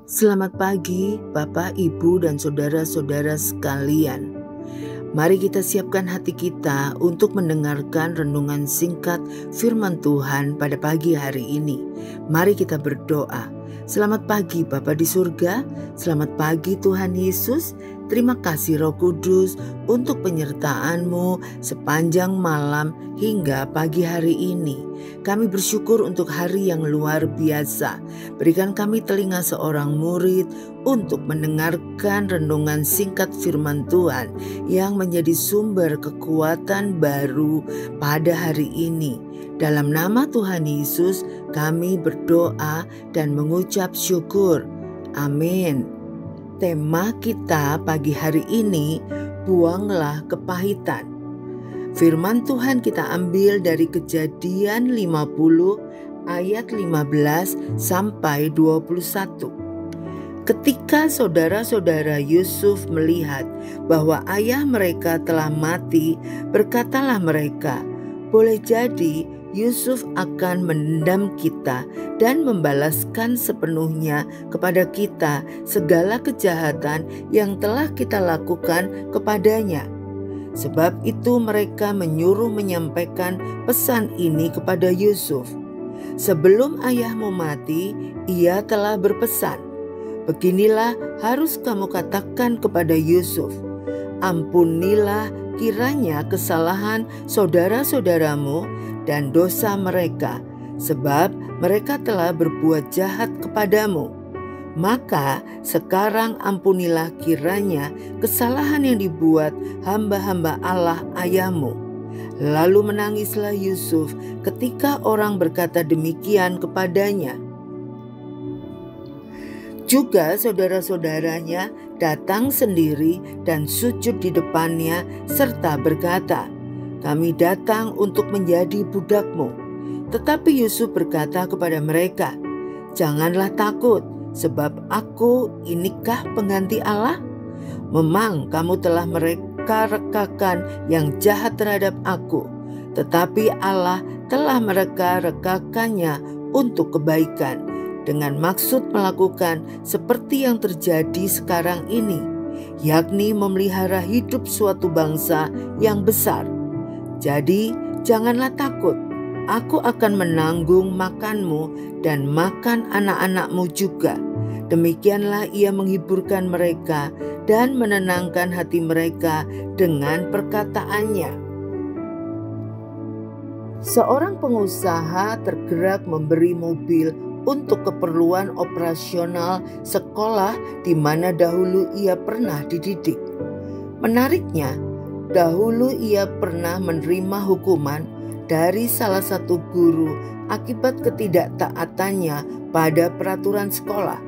Selamat pagi, Bapak, Ibu, dan saudara-saudara sekalian. Mari kita siapkan hati kita untuk mendengarkan renungan singkat firman Tuhan pada pagi hari ini. Mari kita berdoa. Selamat pagi Bapa di surga, selamat pagi Tuhan Yesus. Terima kasih Roh Kudus untuk penyertaan-Mu sepanjang malam hingga pagi hari ini. Kami bersyukur untuk hari yang luar biasa. Berikan kami telinga seorang murid untuk mendengarkan renungan singkat firman Tuhan yang menjadi sumber kekuatan baru pada hari ini. Dalam nama Tuhan Yesus kami berdoa dan mengucap syukur. Amin. Tema kita pagi hari ini, buanglah kepahitan. Firman Tuhan kita ambil dari Kejadian 50 ayat 15 sampai 21. Ketika saudara-saudara Yusuf melihat bahwa ayah mereka telah mati, berkatalah mereka, "Boleh jadi Yusuf akan mendendam kita dan membalaskan sepenuhnya kepada kita segala kejahatan yang telah kita lakukan kepadanya." Sebab itu mereka menyuruh menyampaikan pesan ini kepada Yusuf. "Sebelum ayahmu mati, ia telah berpesan, beginilah harus kamu katakan kepada Yusuf, ampunilah kiranya kesalahan saudara-saudaramu dan dosa mereka, sebab mereka telah berbuat jahat kepadamu. Maka sekarang ampunilah kiranya kesalahan yang dibuat hamba-hamba Allah ayahmu." Lalu menangislah Yusuf ketika orang berkata demikian kepadanya. Juga saudara-saudaranya datang sendiri dan sujud di depannya serta berkata, "Kami datang untuk menjadi budakmu." Tetapi Yusuf berkata kepada mereka, "Janganlah takut, sebab aku inikah pengganti Allah? Memang kamu telah mereka-rekakan yang jahat terhadap aku, tetapi Allah telah mereka-rekakannya untuk kebaikan, dengan maksud melakukan seperti yang terjadi sekarang ini, yakni memelihara hidup suatu bangsa yang besar. Jadi janganlah takut, aku akan menanggung makanmu dan makan anak-anakmu juga." Demikianlah ia menghiburkan mereka dan menenangkan hati mereka dengan perkataannya. Seorang pengusaha tergerak memberi mobil untuk keperluan operasional sekolah di mana dahulu ia pernah dididik. Menariknya, dahulu ia pernah menerima hukuman dari salah satu guru akibat ketidaktaatannya pada peraturan sekolah.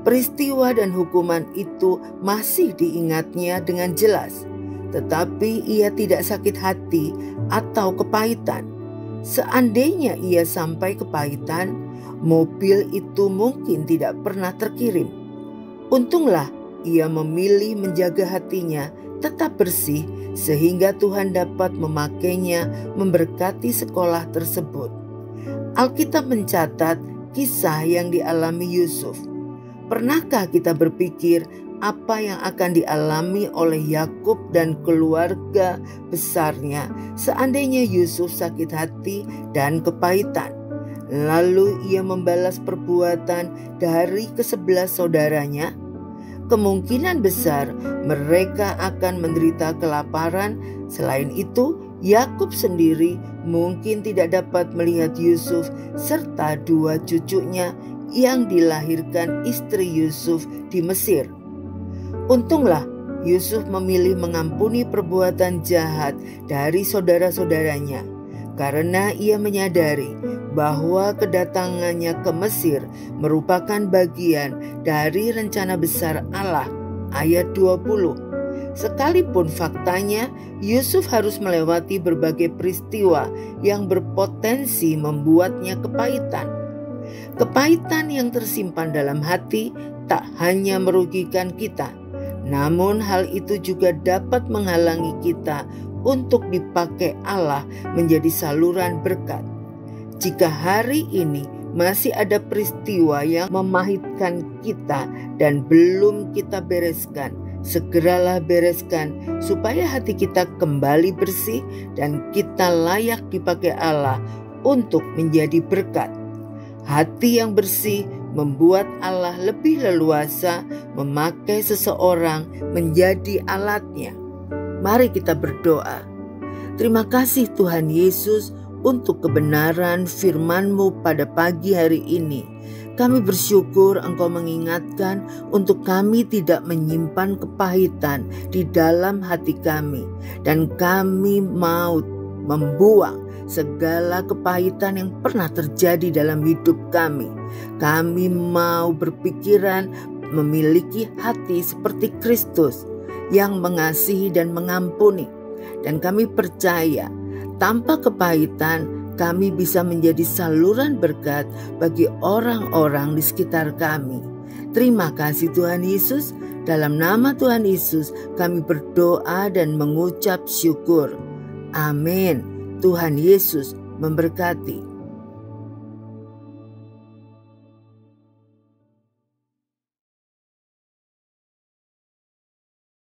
Peristiwa dan hukuman itu masih diingatnya dengan jelas, tetapi ia tidak sakit hati atau kepahitan. Seandainya ia sampai kepahitan, mobil itu mungkin tidak pernah terkirim. Untunglah ia memilih menjaga hatinya tetap bersih sehingga Tuhan dapat memakainya memberkati sekolah tersebut. Alkitab mencatat kisah yang dialami Yusuf. Pernahkah kita berpikir apa yang akan dialami oleh Yakub dan keluarga besarnya seandainya Yusuf sakit hati dan kepahitan? Lalu ia membalas perbuatan dari ke-11 saudaranya. Kemungkinan besar mereka akan menderita kelaparan. Selain itu, Yakub sendiri mungkin tidak dapat melihat Yusuf serta 2 cucunya yang dilahirkan istri Yusuf di Mesir. Untunglah Yusuf memilih mengampuni perbuatan jahat dari saudara-saudaranya, karena ia menyadari bahwa kedatangannya ke Mesir merupakan bagian dari rencana besar Allah. Ayat 20. Sekalipun faktanya Yusuf harus melewati berbagai peristiwa yang berpotensi membuatnya kepahitan. Kepahitan yang tersimpan dalam hati tak hanya merugikan kita, namun hal itu juga dapat menghalangi kita untuk dipakai Allah menjadi saluran berkat. Jika hari ini masih ada peristiwa yang memahitkan kita dan belum kita bereskan, segeralah bereskan supaya hati kita kembali bersih dan kita layak dipakai Allah untuk menjadi berkat. Hati yang bersih membuat Allah lebih leluasa memakai seseorang menjadi alatnya. Mari kita berdoa. Terima kasih Tuhan Yesus untuk kebenaran firman-Mu pada pagi hari ini. Kami bersyukur Engkau mengingatkan untuk kami tidak menyimpan kepahitan di dalam hati kami. Dan kami mau membuang segala kepahitan yang pernah terjadi dalam hidup kami. Kami mau berpikiran memiliki hati seperti Kristus yang mengasihi dan mengampuni. Dan kami percaya tanpa kepahitan kami bisa menjadi saluran berkat bagi orang-orang di sekitar kami. Terima kasih Tuhan Yesus. Dalam nama Tuhan Yesus kami berdoa dan mengucap syukur. Amin. Tuhan Yesus memberkati.